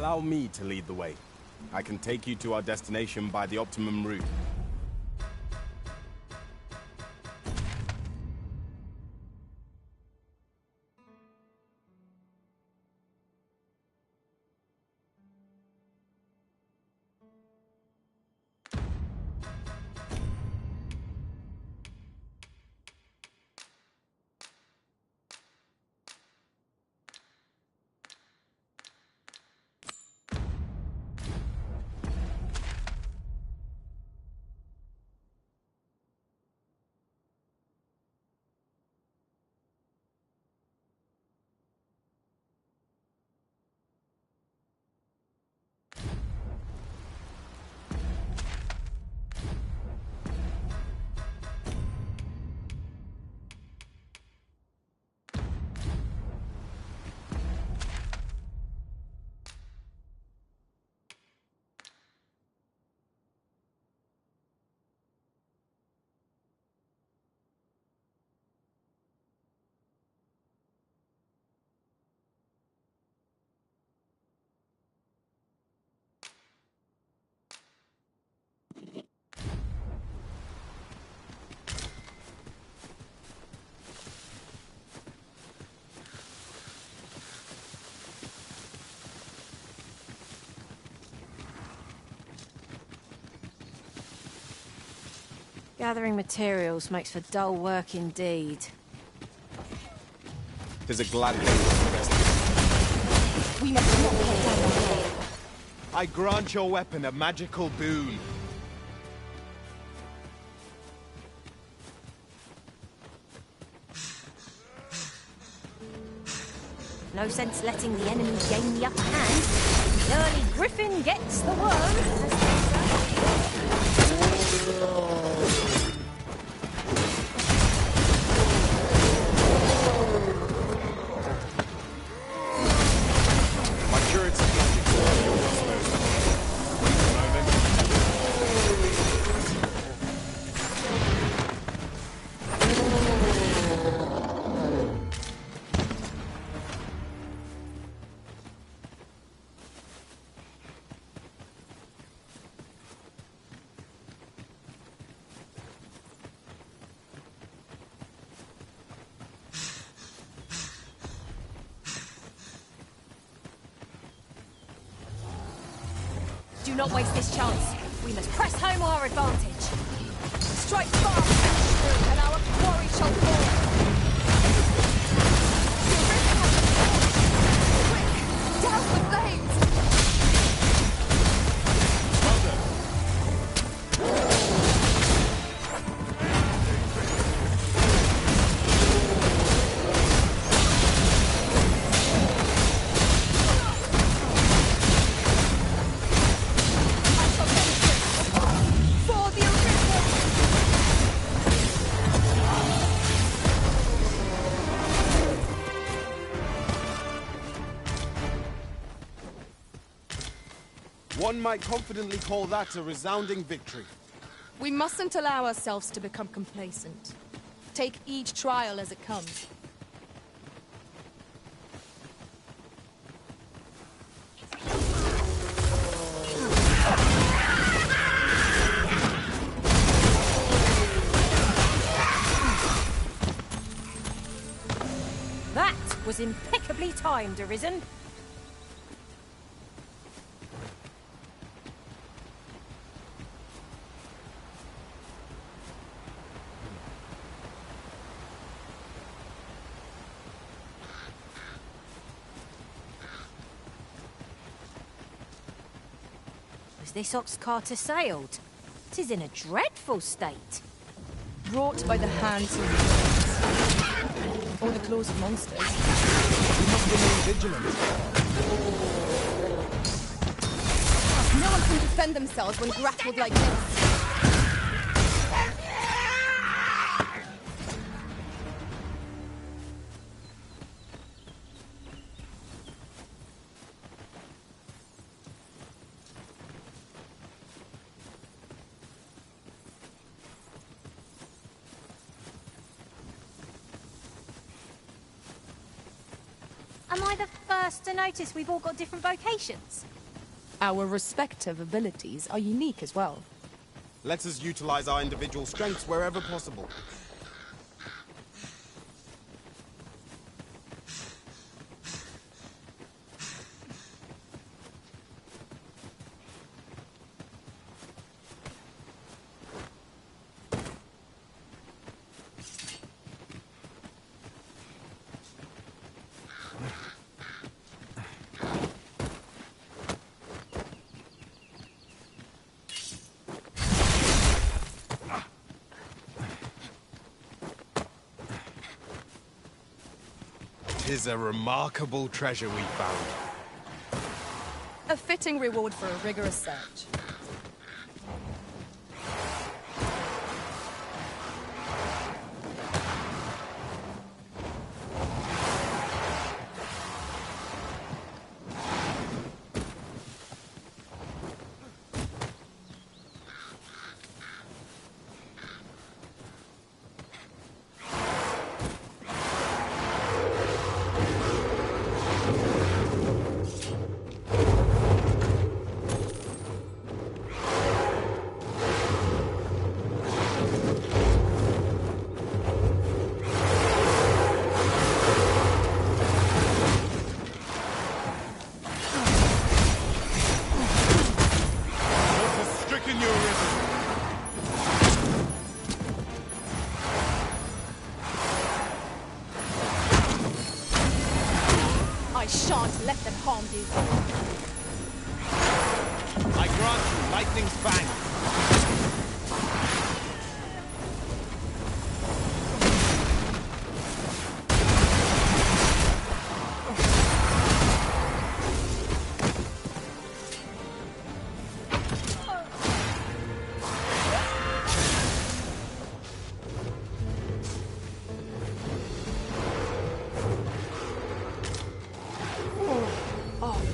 Allow me to lead the way. I can take you to our destination by the optimum route. Gathering materials makes for dull work indeed. 'Tis a gladiator. We must not head down the hole. I grant your weapon a magical boon. No sense letting the enemy gain the upper hand. The early griffin gets the worm, as they say. Do not waste this chance. We must press home our advantage. Strike fast, true, and our quarry shall fall. Quick, douse the flames! One might confidently call that a resounding victory. We mustn't allow ourselves to become complacent. Take each trial as it comes. That was impeccably timed, Arisen. This ox cart assailed. 'Tis in a dreadful state. Brought by the hands of or the claws of monsters. We must remain vigilant. No one can defend themselves when grappled like this. Am I the first to notice we've all got different vocations? Our respective abilities are unique as well. Let us utilize our individual strengths wherever possible. Tis a remarkable treasure we found. A fitting reward for a rigorous search. I shan't let them harm you. I grant you lightning's fang.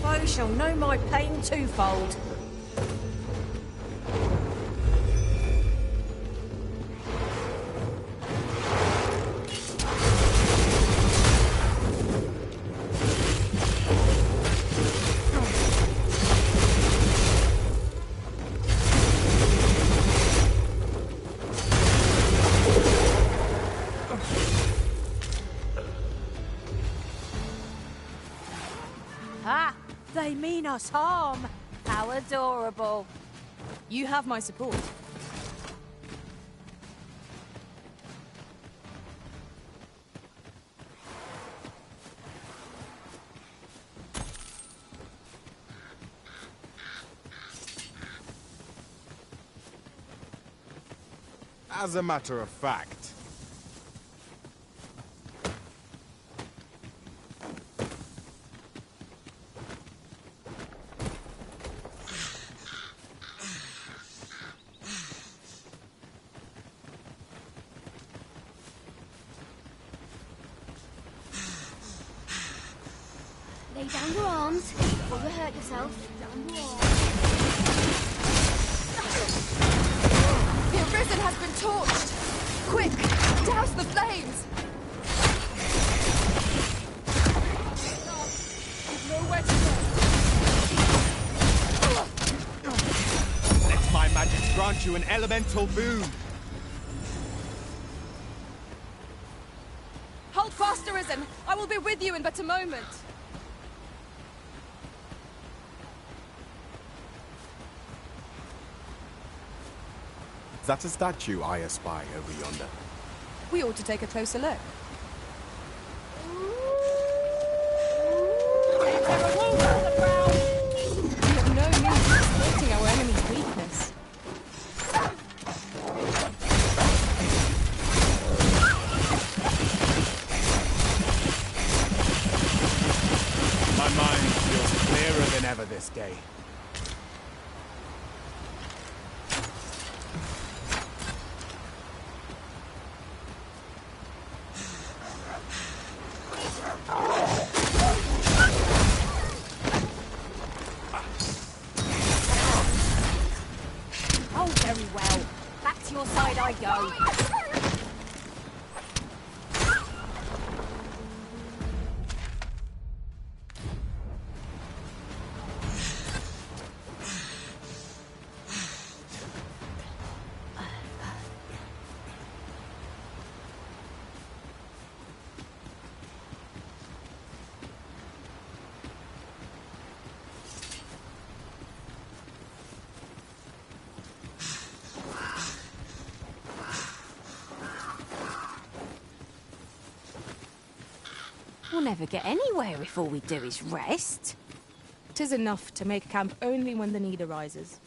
Foe shall know my pain twofold. Ha! They mean us harm. How adorable. You have my support. As a matter of fact, Lay down your arms before you hurt yourself. Down your arms. The Arisen has been torched! Quick! Douse the flames! There's nowhere to go! let my magic grant you an elemental boon. Hold fast, Arisen! I will be with you in but a moment! Is that a statue I espy over yonder? We ought to take a closer look. We have no means of exploiting our enemy's weakness. My mind feels clearer than ever this day. Oh, very well. Back to your side I go. We'll never get anywhere if all we do is rest. 'Tis enough to make camp only when the need arises.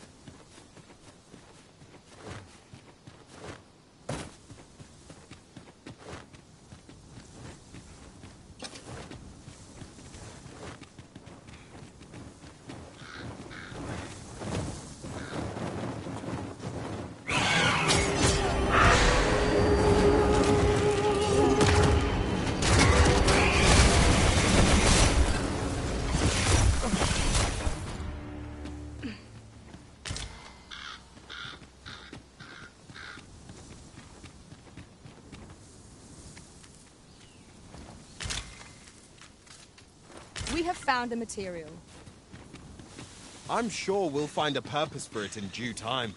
We have found a material. I'm sure we'll find a purpose for it in due time.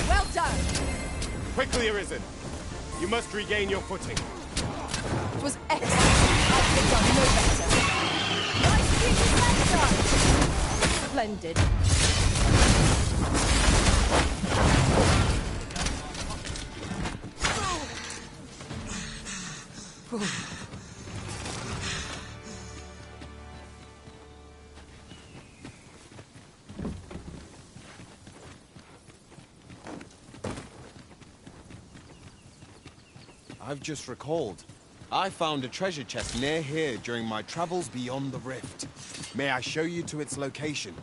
Well done! Quickly, Arisen! You must regain your footing. It was excellent. I could have done no better. Nice beauty, Splendid. I've just recalled. I found a treasure chest near here during my travels beyond the rift. May I show you to its location?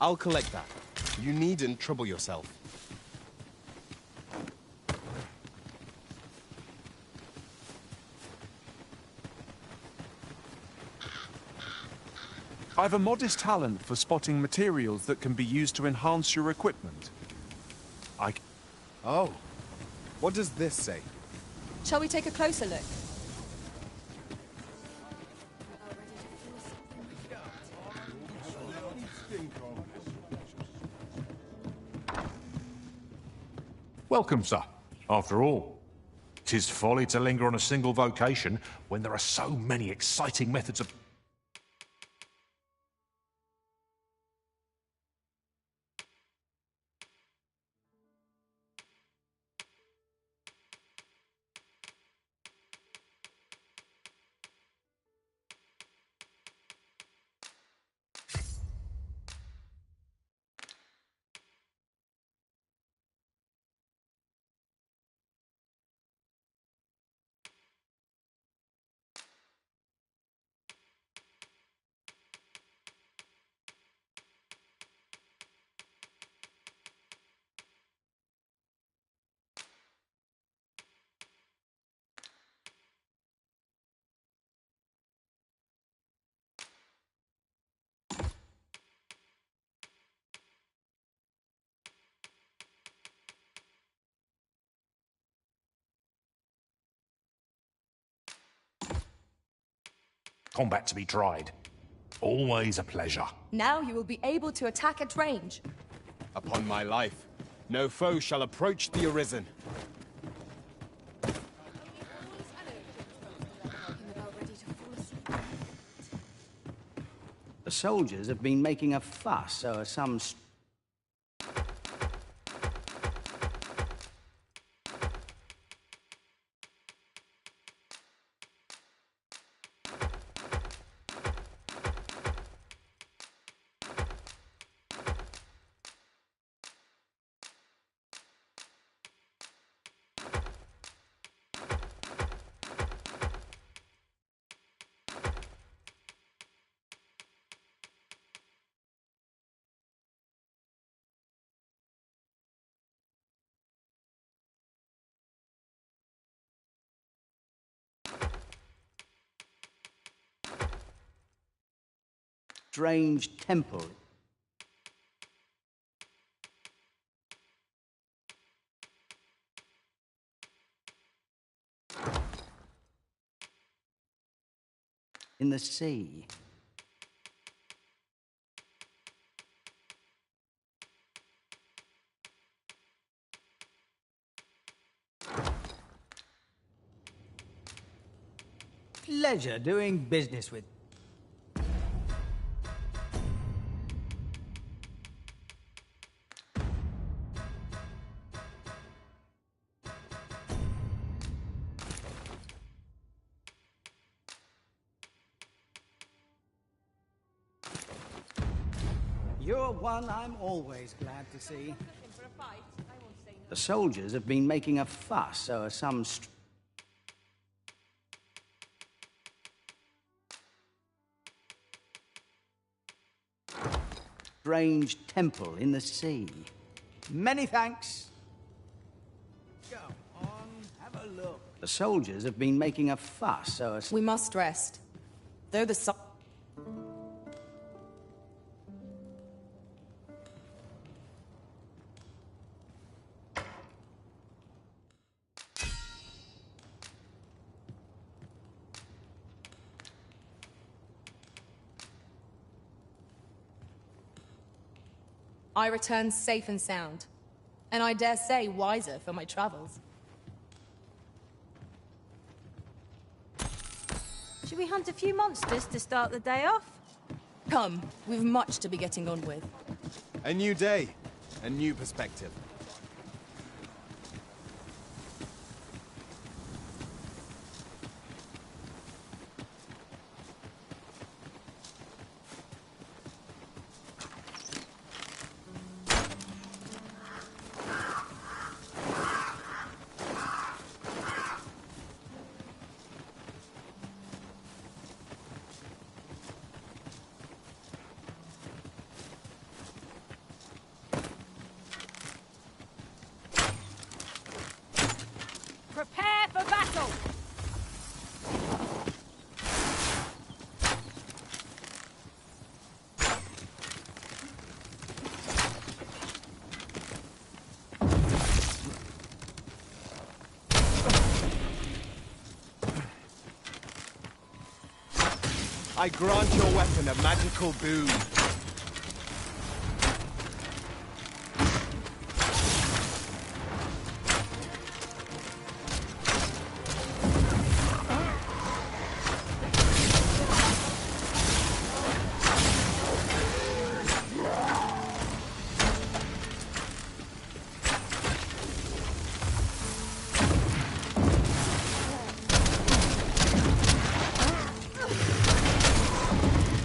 I'll collect that. You needn't trouble yourself. I've a modest talent for spotting materials that can be used to enhance your equipment. Oh. What does this say? Shall we take a closer look? Welcome, sir. After all, 'tis folly to linger on a single vocation when there are so many exciting methods of... Combat to be tried. Always a pleasure. Now you will be able to attack at range. Upon my life, no foe shall approach the Arisen. The soldiers have been making a fuss over some... strange temple. In the sea. Pleasure doing business with... You're one I'm always glad to see. The soldiers have been making a fuss over some strange temple in the sea. Many thanks. Go on, have a look. The soldiers have been making a fuss over... We must rest. Though the I returned safe and sound, and I dare say wiser for my travels. Should we hunt a few monsters to start the day off? Come, we've much to be getting on with. A new day, a new perspective. Prepare for battle! I grant your weapon a magical boon.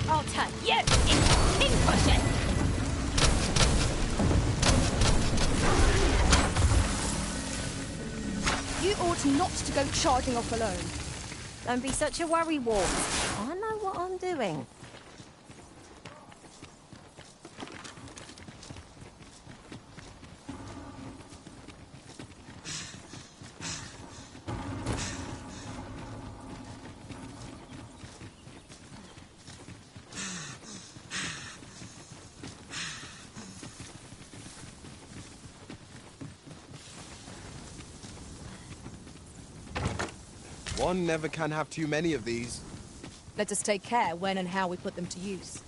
I'll turn you into pincushion! You ought not to go charging off alone. Don't be such a worry wart. I know what I'm doing. One never can have too many of these. Let us take care when and how we put them to use.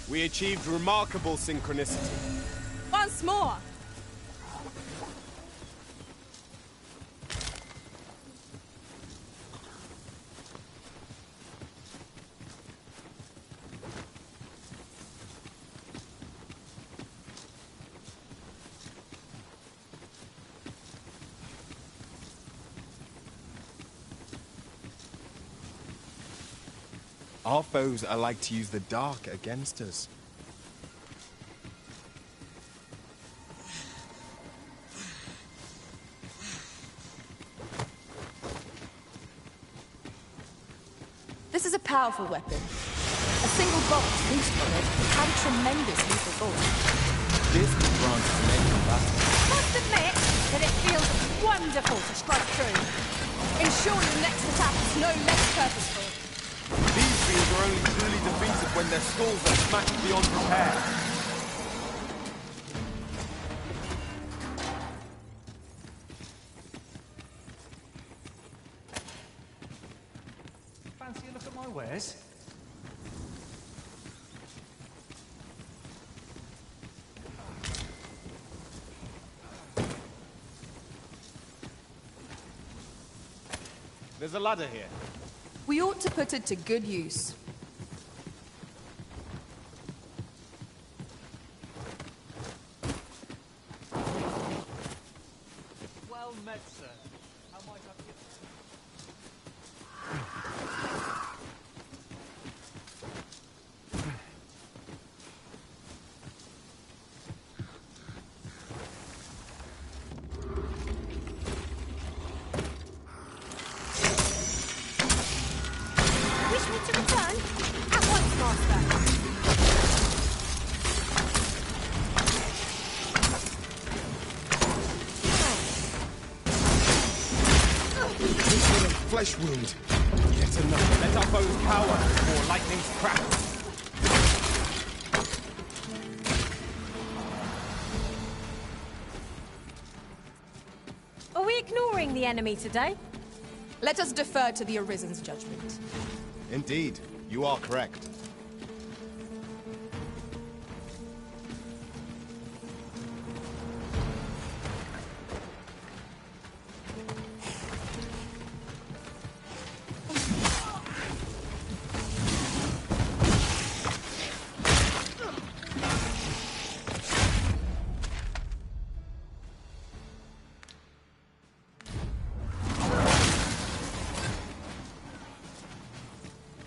We achieved remarkable synchronicity. Once more! Our foes are like to use the dark against us. This is a powerful weapon. A single bolt loosed from it can carry tremendous lethal force. This will grant us an edge in battle. Must admit that it feels wonderful to strike through. Ensure your next attack is no less purposeful. These fiends are only truly defeated when their skulls are smashed beyond repair. my wares? There's a ladder here. We ought to put it to good use. Well met, sir. How might I be? Wish me to return? At once, Master. Flesh wound. Yet another. Let our foes cower before lightning's crackle. Are we ignoring the enemy today? Let us defer to the Arisen's judgment. Indeed, you are correct.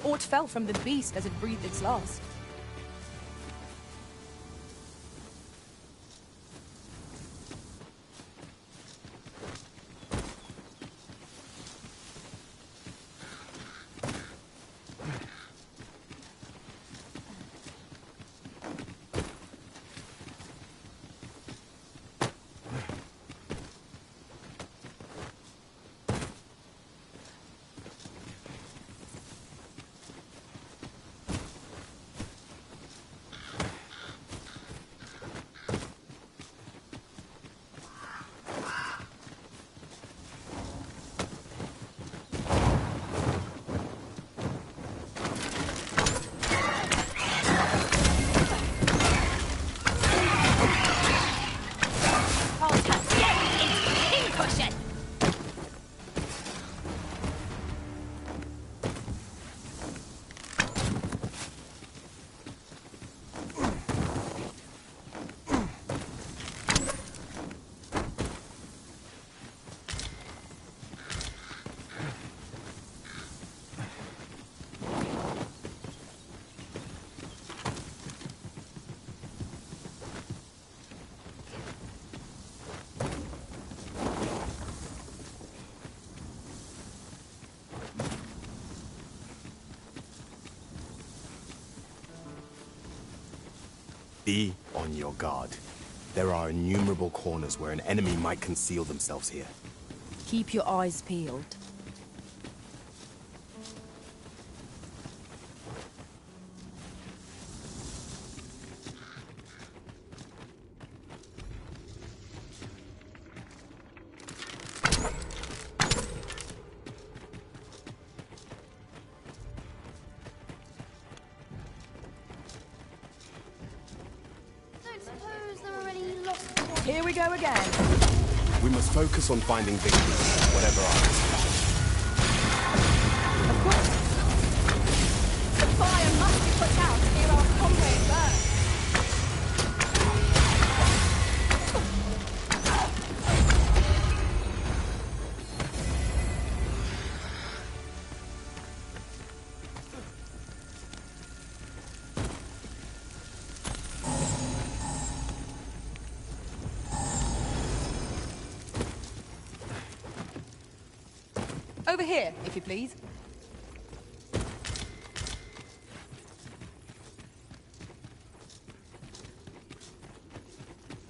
Aught fell from the beast as it breathed its last. Be on your guard. There are innumerable corners where an enemy might conceal themselves here. Keep your eyes peeled. Don't suppose there are any lost... Here we go again. We must focus on finding victory, whatever our dispatch. Of course. The fire must be put out to hear our comrade burn. Over here, if you please.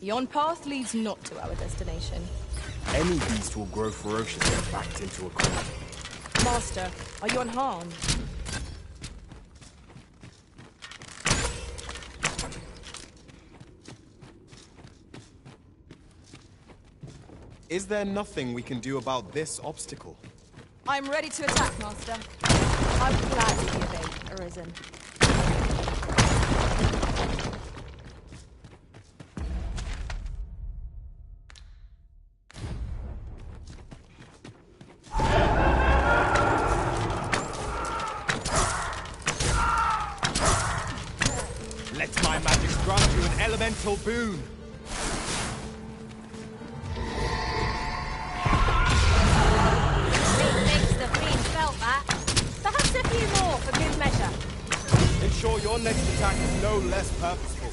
Yon path leads not to our destination. Any beast will grow ferocious when backed into a corner. Master, are you unharmed? Is there nothing we can do about this obstacle? I'm ready to attack, Master. I'm glad to be arisen. Let my magic grant you an elemental boon. Methinks the fiend felt that. Perhaps a few more for good measure. Ensure your next attack is no less purposeful.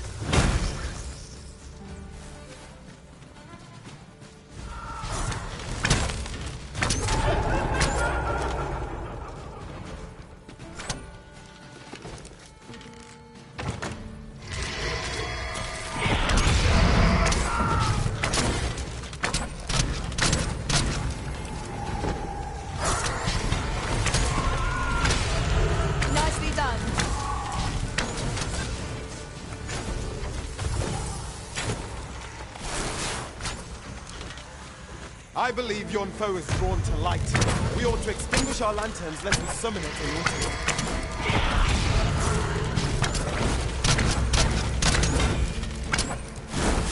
Nicely done. I believe yon foe is drawn to light. We ought to extinguish our lanterns lest we summon it in winter.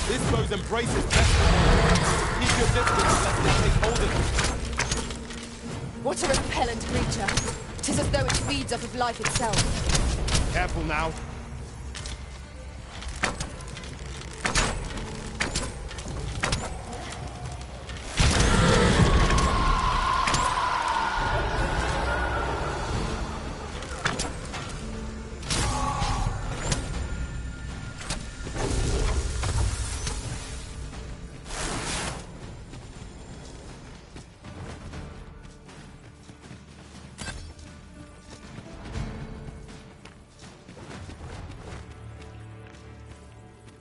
This foe's embrace is destiny. Keep your distance lest it take hold of you. What a repellent creature. 'Tis as though it feeds off of life itself. Careful now.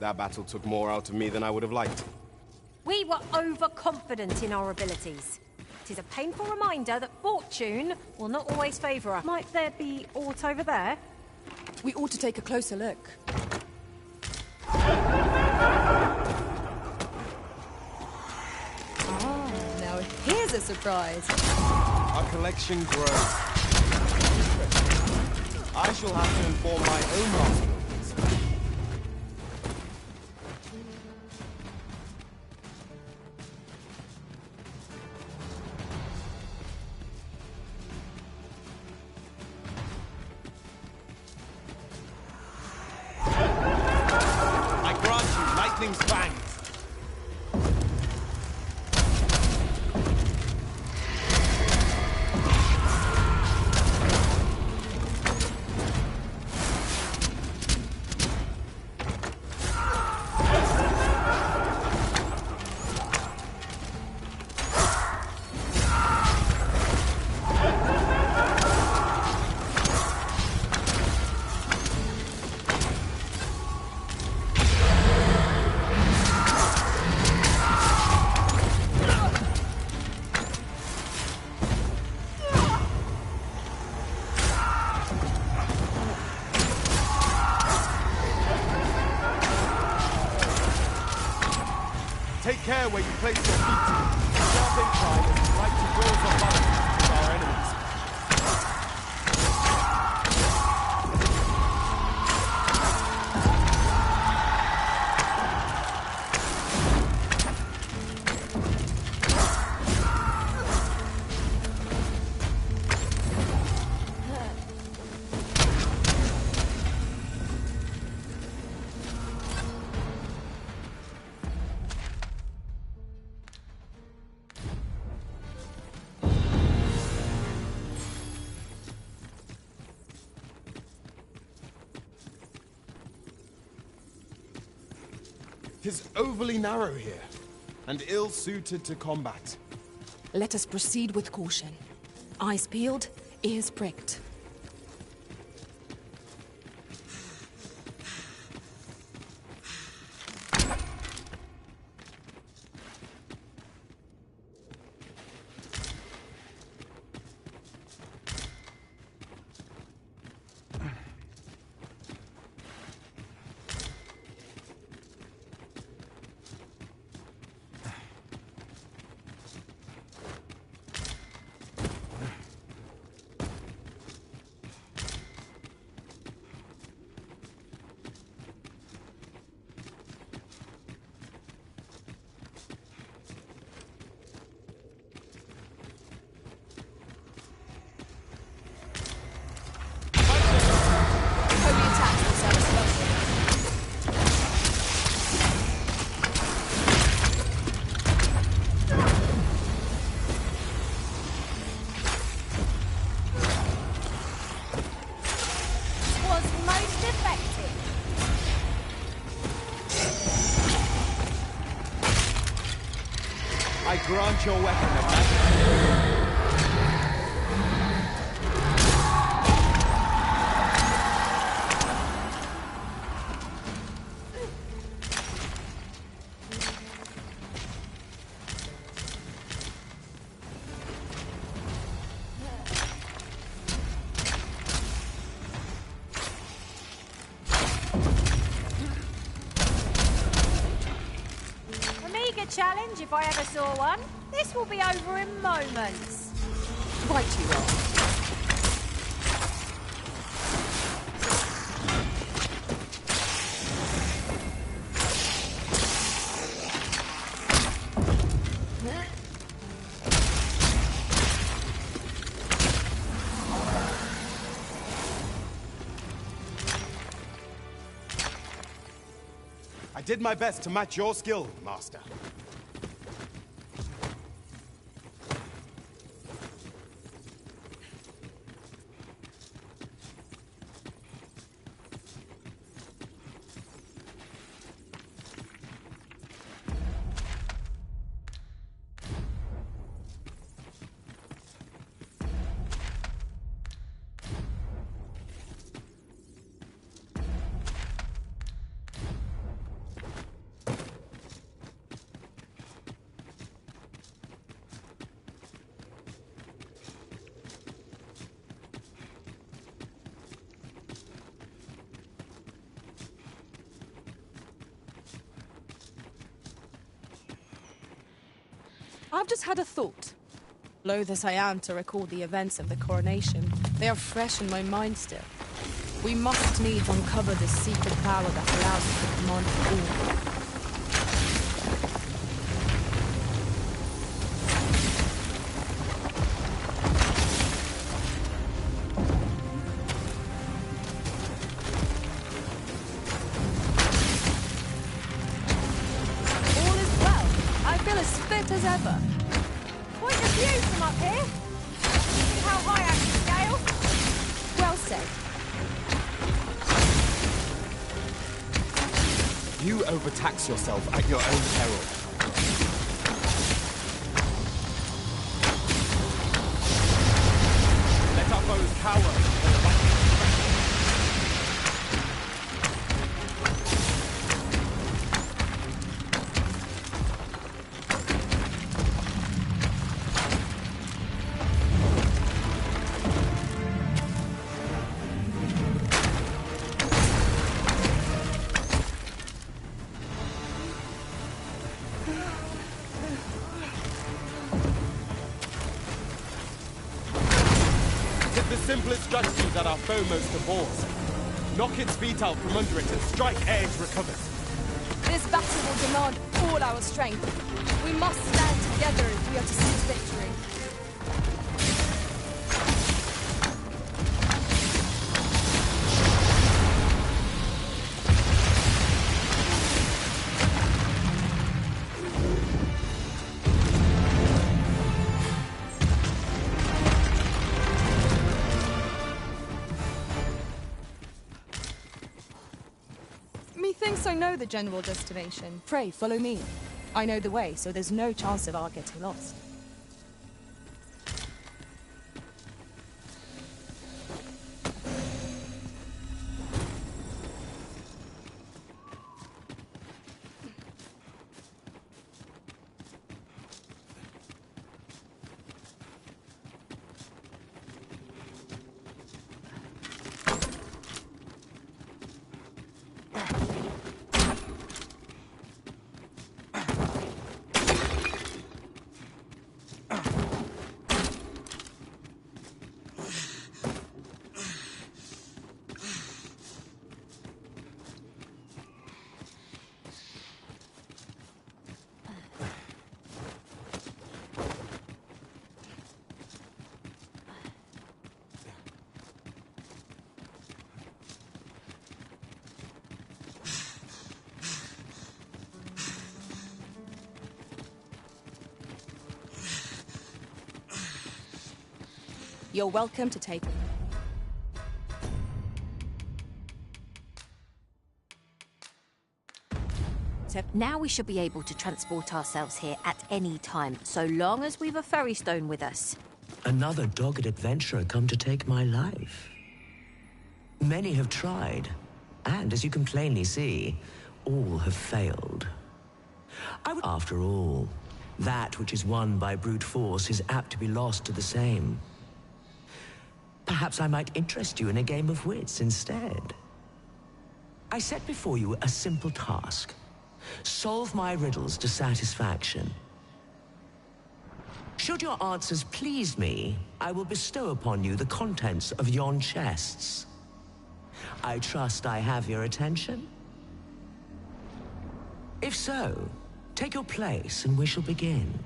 That battle took more out of me than I would have liked. We were overconfident in our abilities. It is a painful reminder that fortune will not always favour us. Might there be aught over there? We ought to take a closer look. Ah, now here's a surprise. Our collection grows. I shall have to inform my own master of this. I grant you lightning's fangs. Take care where you place your feet. Sharp incline is right to wills of balance with our enemies. Tis overly narrow here, and ill-suited to combat. Let us proceed with caution. Eyes peeled, ears pricked. I grant your weapon a magic. Challenge if I ever saw one. This will be over in moments. Right you are. I did my best to match your skill, Master. I've just had a thought. Loath as I am to recall the events of the coronation, they are fresh in my mind still. We must needs uncover the secret power that allows us to command all. As ever. Point of view from up here. See how high I can scale? Well said. You overtax yourself at your own peril. Let our foes cower. The simplest strategy that our foe most abhors. Knock its feet out from under it and strike ere it recovers. This battle will demand all our strength. We must stand together if we are to seize victory. Methinks I know the general destination. Pray, follow me. I know the way, so there's no chance of our getting lost. You're welcome to take it. except Now we should be able to transport ourselves here at any time, so long as we've a ferry stone with us. Another dogged adventurer come to take my life. Many have tried, and as you can plainly see, all have failed. After all, that which is won by brute force is apt to be lost to the same. Perhaps I might interest you in a game of wits instead. I set before you a simple task. Solve my riddles to satisfaction. Should your answers please me, I will bestow upon you the contents of yon chests. I trust I have your attention? If so, take your place and we shall begin.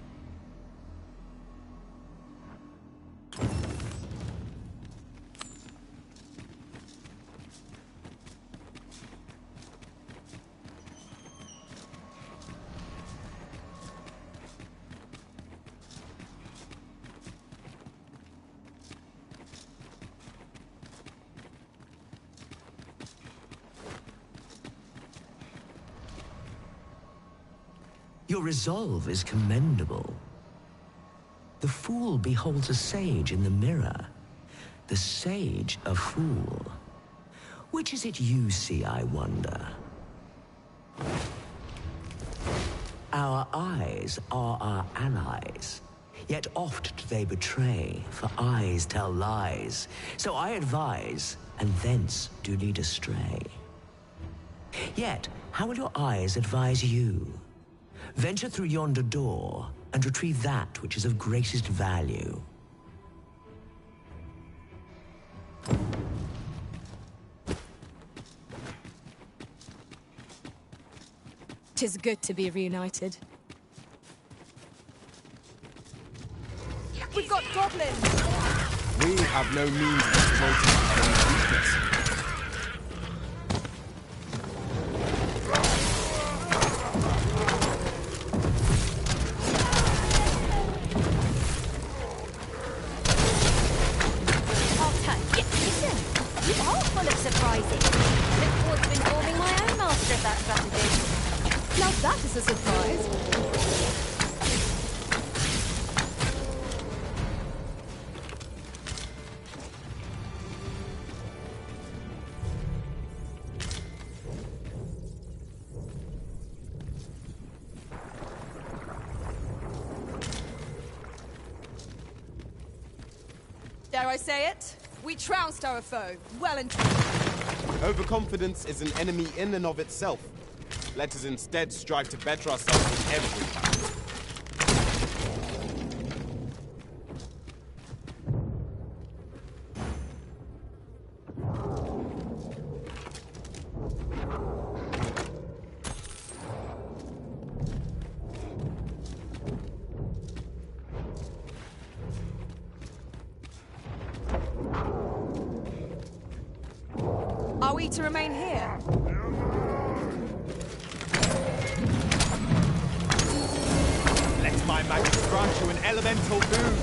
Your resolve is commendable. The fool beholds a sage in the mirror. The sage a fool. Which is it you see, I wonder? Our eyes are our allies. Yet oft do they betray, for eyes tell lies. So I advise, and thence do lead astray. Yet, how will your eyes advise you? Venture through yonder door, and retrieve that which is of greatest value. 'Tis good to be reunited. We've got goblins! We have no means of exploiting our weakness. That is a surprise. Dare I say it? We trounced our foe, well and truly. Overconfidence is an enemy in and of itself. Let us instead strive to better ourselves in every battle. Are we to remain here? Let my magic grant you an elemental boon.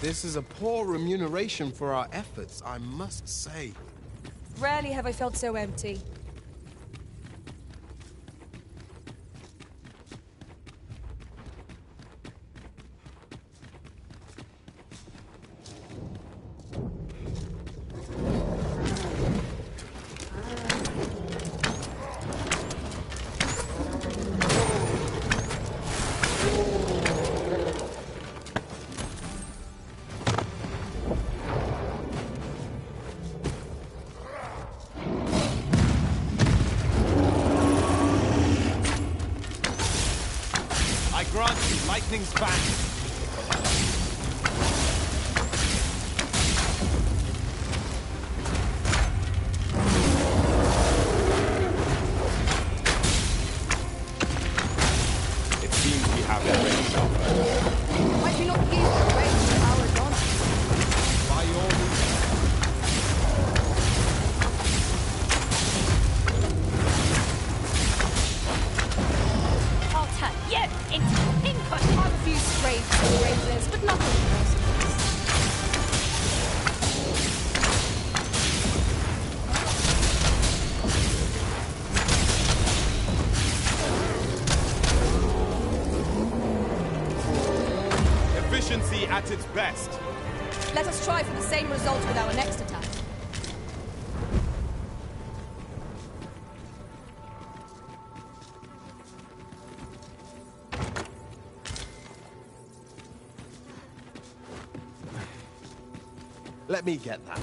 This is a poor remuneration for our efforts, I must say. Rarely have I felt so empty. I grant you lightning's back. It seems we have already suffered. Might we not give the race to our daughters? By your means. I'll turn you into a pincushion. I've a few scrapes and razors, but nothing else. Efficiency at its best. Let us try for the same result with our next attack. Let me get that.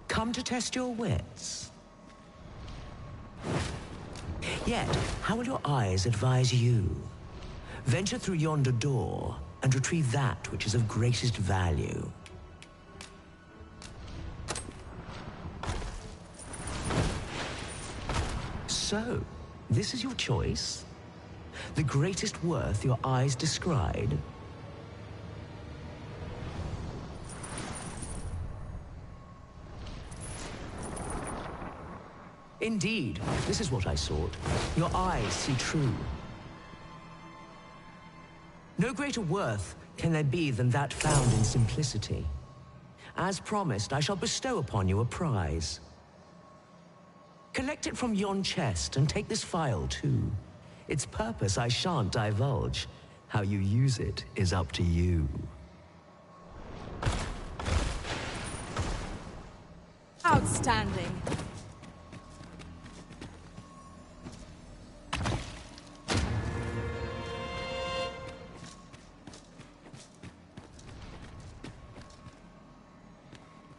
Come to test your wits. Yet, how will your eyes advise you? Venture through yonder door and retrieve that which is of greatest value. So, this is your choice? The greatest worth your eyes descried? Indeed, this is what I sought. Your eyes see true. No greater worth can there be than that found in simplicity. As promised, I shall bestow upon you a prize. Collect it from yon chest and take this file too. Its purpose I shan't divulge. How you use it is up to you. Outstanding.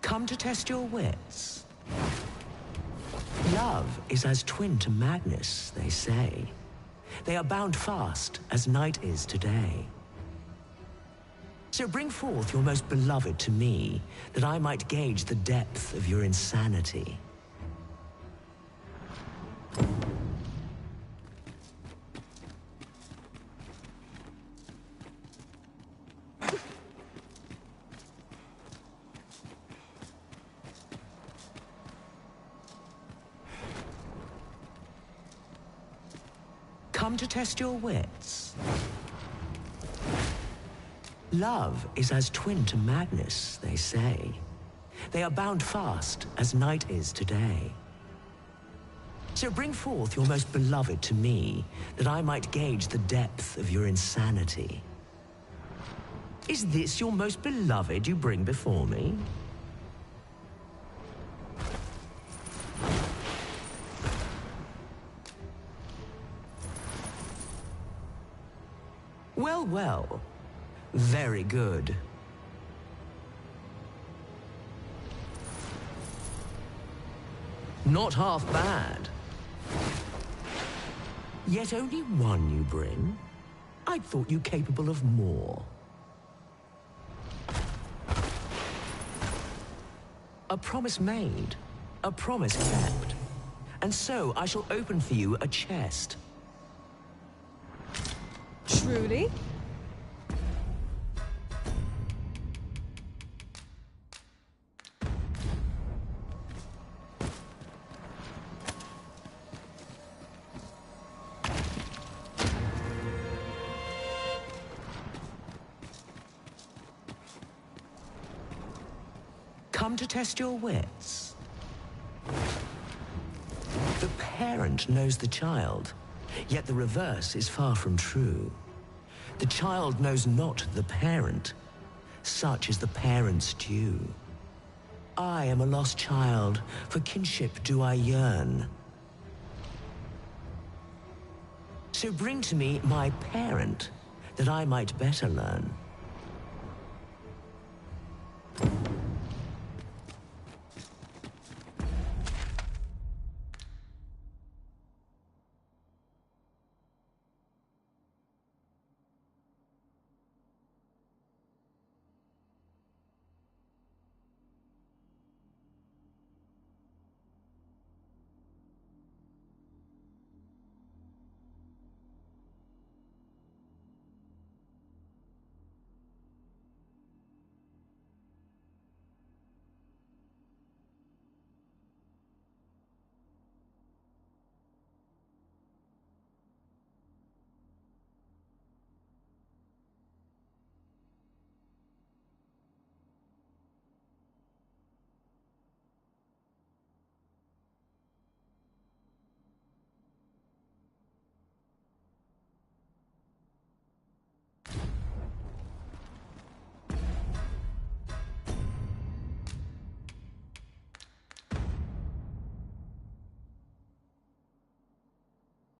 Come to test your wits. Love is as twin to madness, they say. They are bound fast, as night is today. So bring forth your most beloved to me, that I might gauge the depth of your insanity. Come to test your wits. Love is as twin to madness, they say. They are bound fast, as night is today. So bring forth your most beloved to me, that I might gauge the depth of your insanity. Is this your most beloved you bring before me? Well, well. Very good. Not half bad. Yet only one you bring? I thought you capable of more. A promise made, a promise kept. And so I shall open for you a chest. Truly? Come to test your wits. The parent knows the child, yet the reverse is far from true. The child knows not the parent. Such is the parent's due. I am a lost child, for kinship do I yearn. So bring to me my parent, that I might better learn.